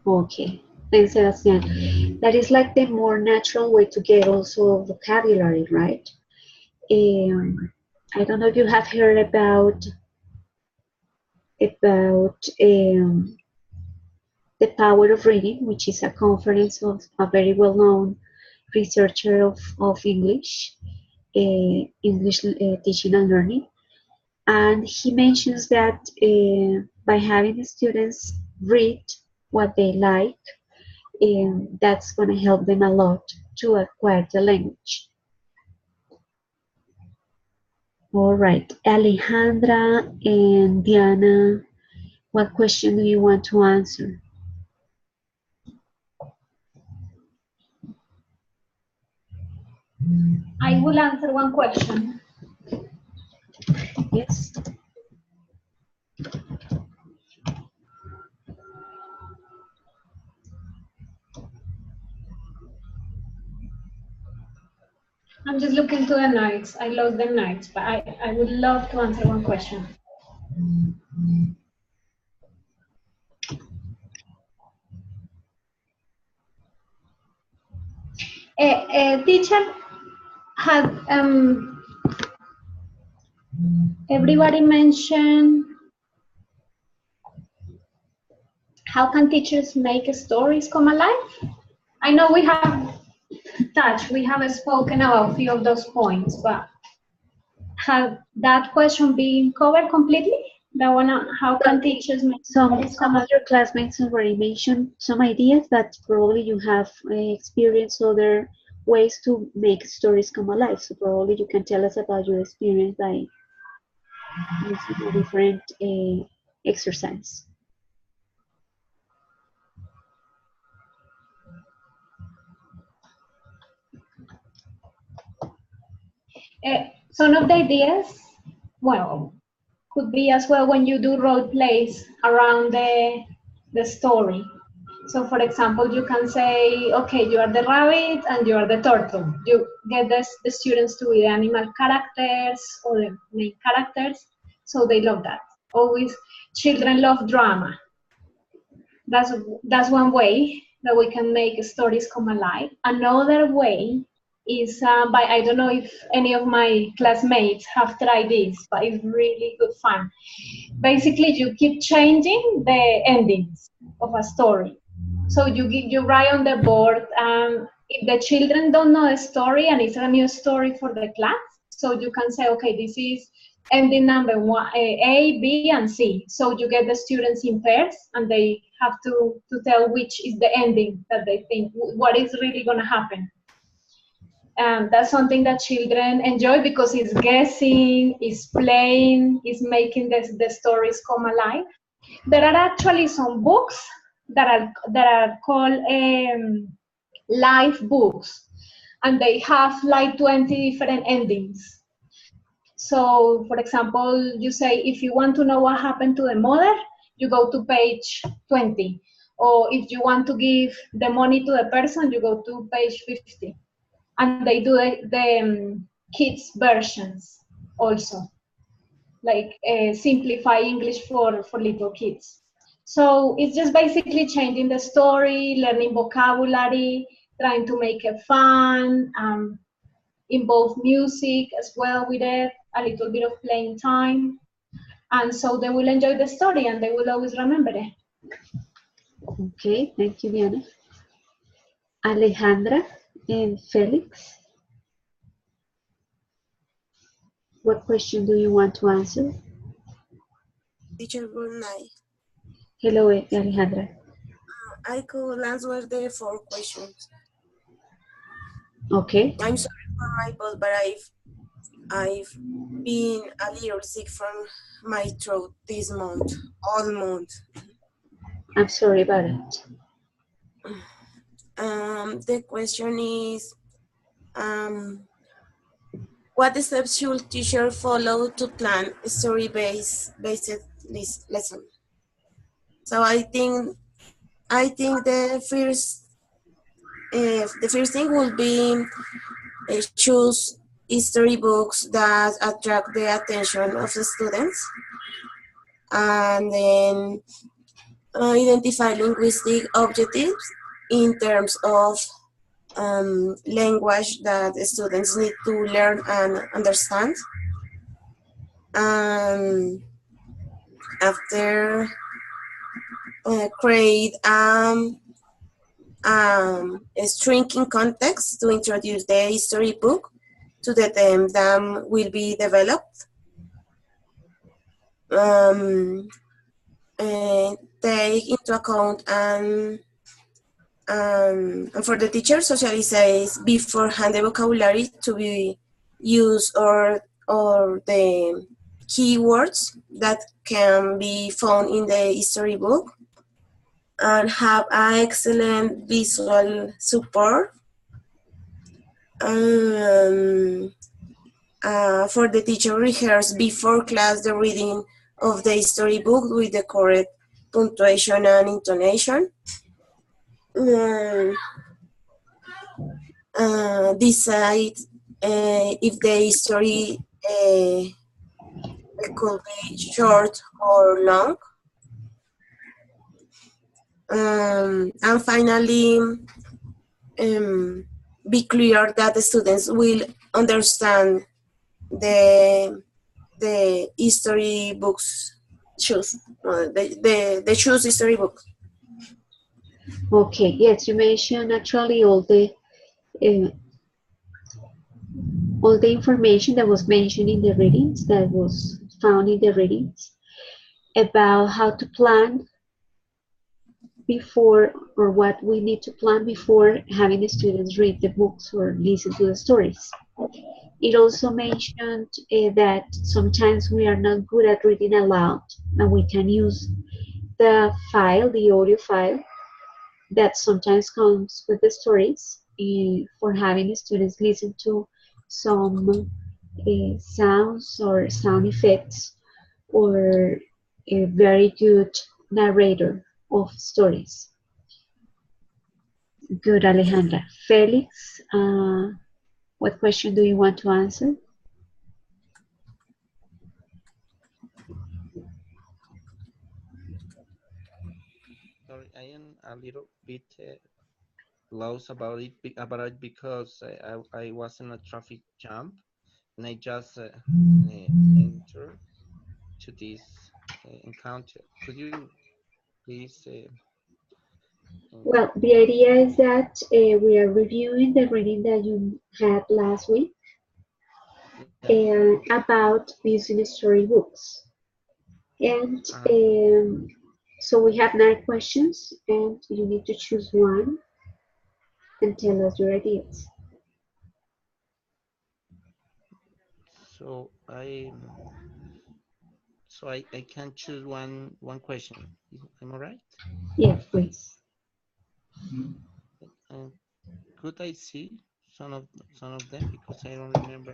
Okay, thanks, Sebastian. That is like the more natural way to get also vocabulary, right? Um, I don't know if you have heard about the Power of Reading, which is a conference of a very well-known researcher of English teaching and learning. And he mentions that by having the students read what they like, that's going to help them a lot to acquire the language. All right, Alejandra and Diana, what question do you want to answer? I will answer one question. Yes. I'm just looking to the notes. I lost the notes, but I would love to answer one question. A teacher had everybody mentioned how can teachers make stories come alive? I know we have spoken about a few of those points, but have that question been covered completely? That one, how can teachers make stories come Some of alive? your classmates already mentioned some ideas, but probably you have experienced other ways to make stories come alive. So probably you can tell us about your experience by using a different exercise. Some of the ideas, well, could be as well when you do role plays around the story. So for example, you can say, okay, you are the rabbit and you are the turtle. You get the students to be the animal characters or the main characters, so they love that. Always, children love drama. That's one way that we can make stories come alive. Another way is by, I don't know if any of my classmates have tried this, but it's really good fun. Basically, you keep changing the endings of a story. So you write on the board. If the children don't know the story and it's a new story for the class, so you can say, okay, this is ending number one, A, B, and C. So you get the students in pairs, and they have to tell which is the ending that they think, what is really going to happen. And that's something that children enjoy because it's guessing, it's playing, it's making the stories come alive. There are actually some books that are called life books, and they have like 20 different endings. So, for example, you say if you want to know what happened to the mother, you go to page 20. Or if you want to give the money to the person, you go to page 50. And they do the kids versions also, like simplify English for little kids. So it's just basically changing the story, learning vocabulary, trying to make it fun, involve music as well with it, a little bit of playing time. And so they will enjoy the story and they will always remember it. Okay, thank you, Diana. Alejandra and Felix, what question do you want to answer? Teacher, good night. Hello, Alejandra. I could answer the 4 questions. Okay. I'm sorry for my voice, but I've been a little sick from my throat this month, all month. I'm sorry about it. The question is, what steps should teacher follow to plan a story-based lesson? So I think the first thing will be choose history books that attract the attention of the students, and then identify linguistic objectives in terms of language that the students need to learn and understand. And after create a shrinking context to introduce the history book to the theme that will be developed. Um, Take into account and for the teacher, socialize beforehand the vocabulary to be used or the keywords that can be found in the history book, and have an excellent visual support. Um, for the teacher, rehearse before class the reading of the history book with the correct punctuation and intonation. Decide if the story could be short or long. And finally, be clear that the students will understand the history books choose the choose history book. Okay, yes, you mentioned actually uh, all the information that was mentioned in the readings, that was found in the readings, about how to plan before, or what we need to plan before having the students read the books or listen to the stories. It also mentioned that sometimes we are not good at reading aloud, and we can use the file, the audio file, that sometimes comes with the stories for having the students listen to some sounds or sound effects, or a very good narrator of stories. Good, Alejandra. Felix, what question do you want to answer? Sorry, I am a little bit lost about it because I was in a traffic jam and I just entered to this encounter. Could you please? Well, the idea is that we are reviewing the reading that you had last week Yes. about using storybooks. And so we have 9 questions, and you need to choose one and tell us your ideas. So I can choose one question. Am I right? Yes, please. Uh, could I see some of them because I don't remember?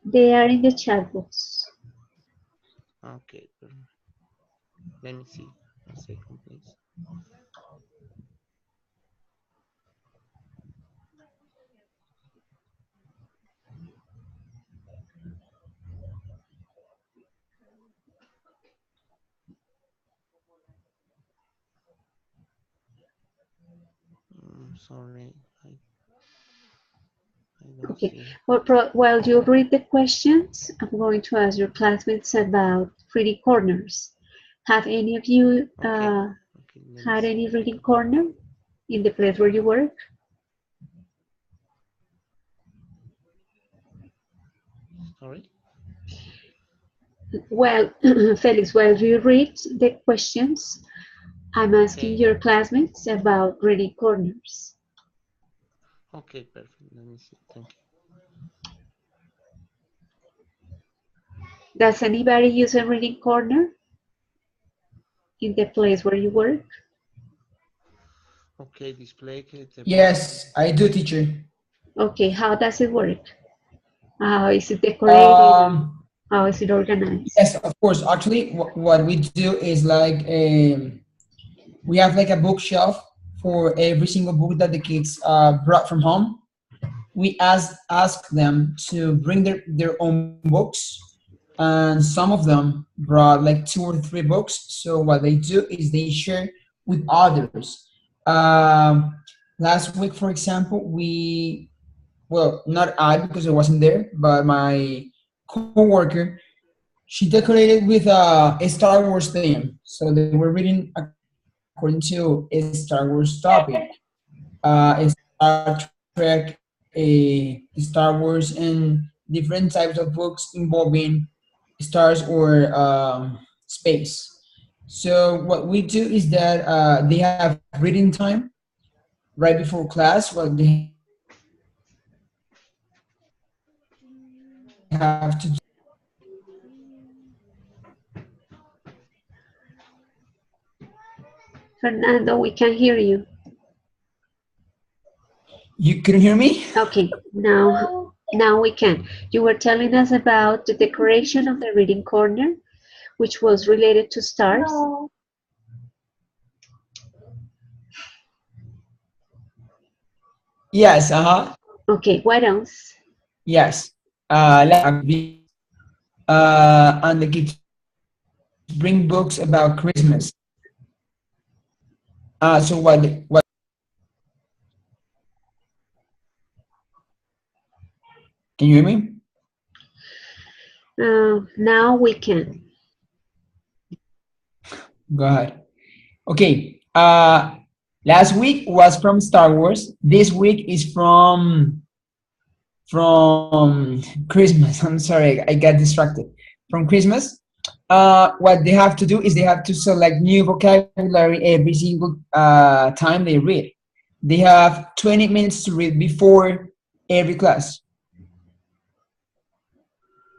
They are in the chat box. Okay, let me see. A second, please. Sorry, I don't Okay. see. Well, while you read the questions, I'm going to ask your classmates about reading corners. Have any of you Okay, let me had see. any reading corner in the place where you work? Sorry. Well, Felix, while you read the questions, I'm asking Okay. your classmates about reading corners. Okay, perfect. Let me see. Thank you. Does anybody use a reading corner in the place where you work? Okay, display the book. Yes, I do, teacher. Okay, how does it work? How is it decorated and Um, how is it organized? yes, of course. Actually, what we do is like we have like a bookshelf for every single book that the kids brought from home. We ask them to bring their own books, and some of them brought like 2 or 3 books. So what they do is they share with others. Um, Last week, for example, well, not I because I wasn't there, but my coworker, she decorated with a Star Wars theme. So they were reading according to a Star Wars topic. Star Trek, Star Wars, and different types of books involving stars or space. So what we do is that they have reading time right before class. Well, they have to do is they have to Fernando, we can hear you. You couldn't hear me? Okay, now we can. You were telling us about the decoration of the reading corner, which was related to stars. Yes, uh-huh. Okay, what else? Yes. Activities. And the kids bring books about Christmas. So what can you hear me? Now we can. Go ahead. Okay. Last week was from Star Wars. This week is from Christmas. I'm sorry, I got distracted. From Christmas. What they have to do is they have to select new vocabulary every single time they read. They have 20 minutes to read before every class.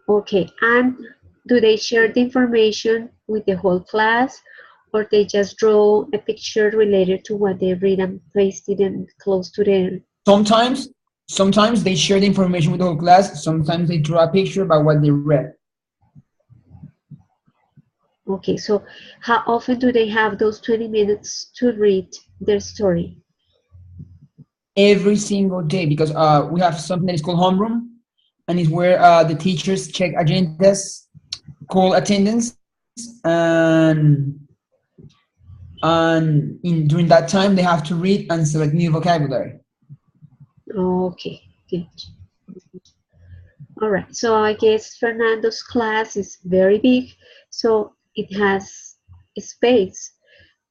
Okay, and do they share the information with the whole class, or they just draw a picture related to what they read and paste it in close to them? Sometimes, sometimes they share the information with the whole class. Sometimes they draw a picture about what they read. Okay, so how often do they have those 20 minutes to read their story? Every single day because we have something that is called homeroom, and it's where the teachers check agendas, call attendance, and during that time they have to read and select new vocabulary. Okay, good. All right, so I guess Fernando's class is very big, so it has space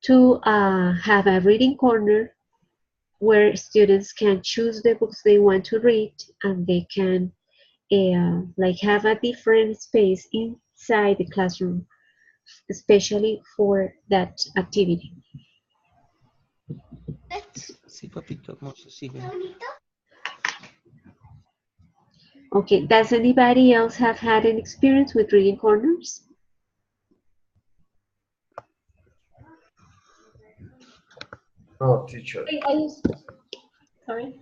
to have a reading corner where students can choose the books they want to read, and they can like have a different space inside the classroom, especially for that activity. Sí, papito hermoso, sí, ven. Okay, does anybody else have had an experience with reading corners? No, teacher. I used, sorry.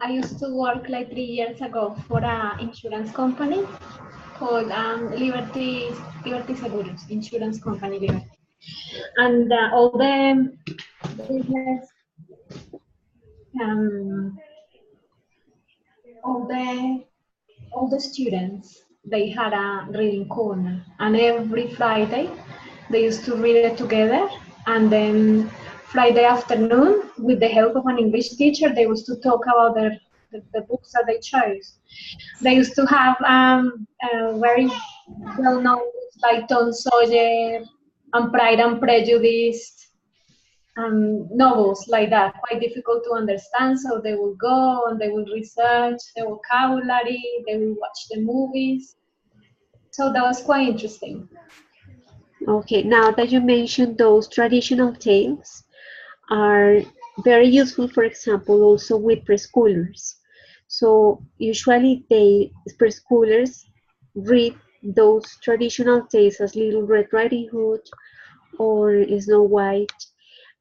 I used to work like 3 years ago for an insurance company called Liberty Seguros, insurance company Liberty. And all the business, um, all the all the students, they had a reading corner, and every Friday they used to read it together. And then Friday afternoon, with the help of an English teacher, they used to talk about the books that they chose. They used to have very well-known books like Tom Sawyer and Pride and Prejudice, novels like that, quite difficult to understand. So they will go and they will research the vocabulary, they will watch the movies. So that was quite interesting. Okay, now that you mentioned those traditional tales are very useful, for example, also with preschoolers. So usually preschoolers read those traditional tales as Little Red Riding Hood or Snow White,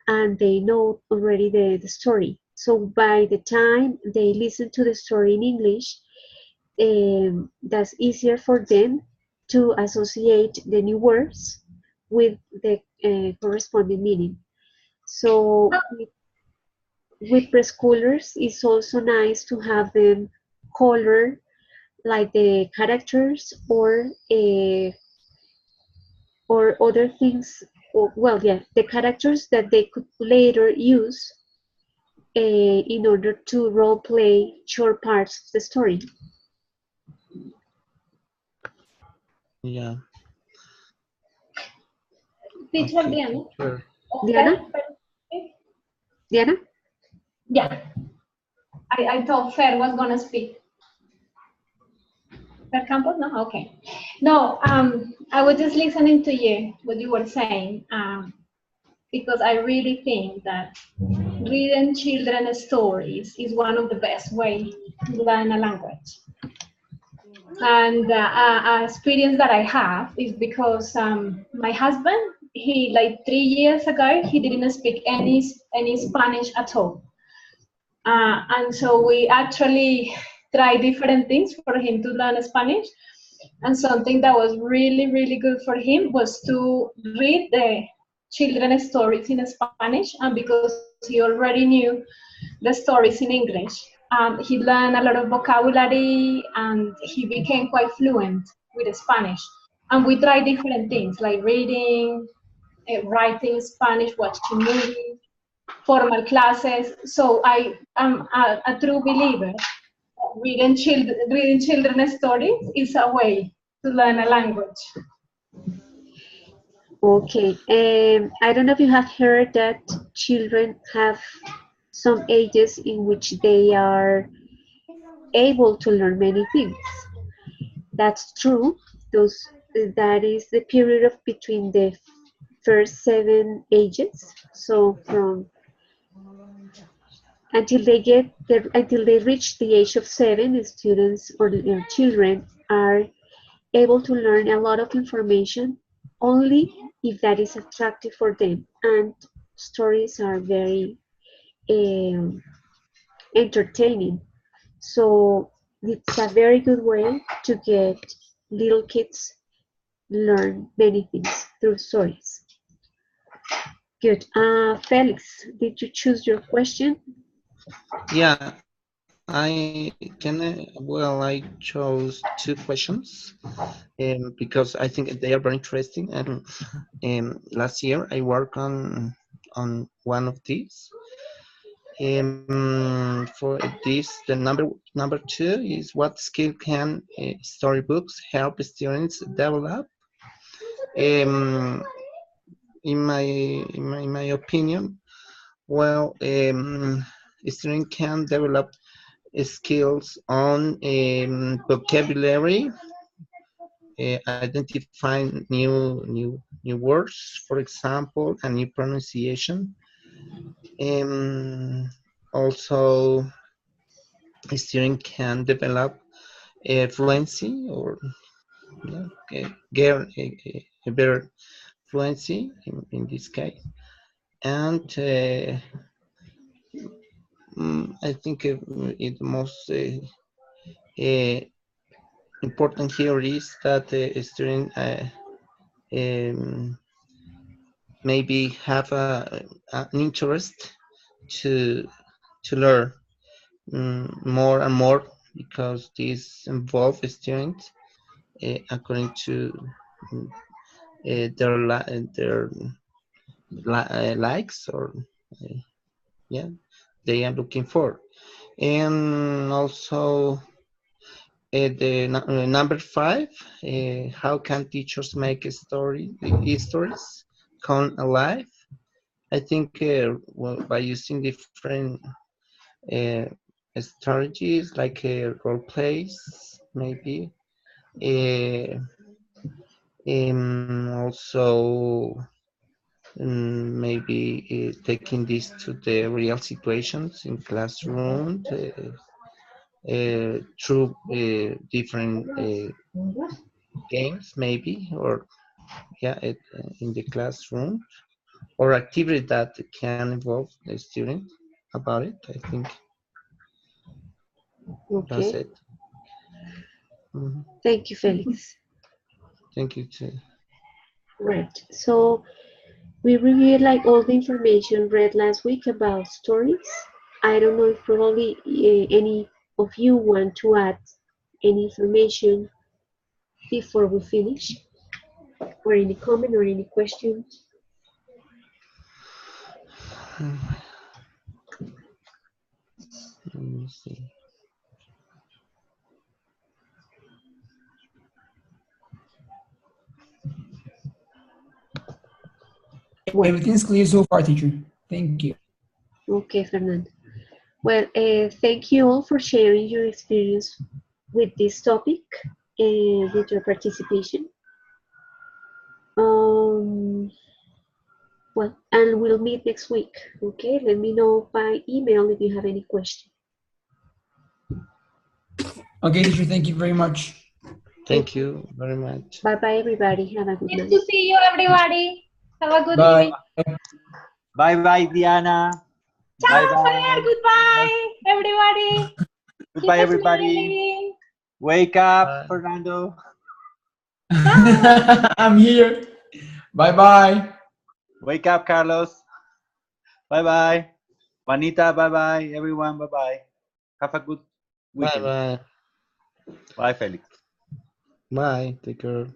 and they know already the story. So by the time they listen to the story in English, that's easier for them to associate the new words with the corresponding meaning. So with preschoolers, it's also nice to have them color like the characters or other things. Or, well, yeah, the characters that they could later use in order to role play short parts of the story. Yeah. Teacher Okay, Diana. teacher. Diana? Diana? Yeah, I thought Fer was gonna speak. Fer Campos? No? Okay. No, I was just listening to you, what you were saying, because I really think that reading children stories is one of the best way to learn a language. And a experience that I have is because my husband, he like 3 years ago, he didn't speak any Spanish at all. And so we actually tried different things for him to learn Spanish. And something that was really, really good for him was to read the children's stories in Spanish. And because he already knew the stories in English, he learned a lot of vocabulary and he became quite fluent with Spanish. And we tried different things like reading, writing Spanish, watching movies, formal classes. So I am a true believer. Reading children's stories is a way to learn a language. Okay. I don't know if you have heard that children have some ages in which they are able to learn many things. That's true. That is the period of between the first 7 ages. So from until they reach the age of 7, the students or the children are able to learn a lot of information only if that is attractive for them. And stories are very um, entertaining. So it's a very good way to get little kids learn many things through stories. Good. Felix, did you choose your question? Yeah, well, I chose two questions because I think they are very interesting. And last year I worked on one of these. For this, the number two is what skill can storybooks help students develop? Um, in my opinion, well, students can develop skills on vocabulary, identifying new words, for example, and new pronunciation. Also, student can develop fluency or get a better fluency in this case. And I think the most uh, important here is that the student um, maybe have an interest to learn more and more, because this involves students according to their likes or yeah they are looking for. And also number five, how can teachers make stories come alive? I think well, by using different uh, strategies like role plays, maybe. Also, maybe taking this to the real situations in classroom through different games, maybe, or yeah, in the classroom, or activity that can involve the student a about it. I think that's Okay. it. Mhm. Thank you, Felix. Thank you too. Right. So we reviewed like all the information read last week about stories. I don't know if probably any of you want to add any information before we finish, or any comment or any questions. Let me see. Well, Everything's clear so far, teacher. Thank you. okay, Fernando. Well, thank you all for sharing your experience with this topic and with your participation. Well, and we'll meet next week. Okay, let me know by email if you have any questions. Okay, teacher, thank you very much. Thank you very much. Bye bye, everybody. Have a good Nice night. to see you, everybody. Have a good Bye. evening. Bye bye, Diana. Bye Ciao, Fer. bye. Goodbye, everybody. Keep Goodbye, everybody. smiling. Wake up, Bye. Fernando. I'm here. Bye bye. Wake up, Carlos. Bye bye. Juanita, bye bye. Everyone, bye bye. Have a good Bye weekend. bye. Bye, Felix. Bye. Take care.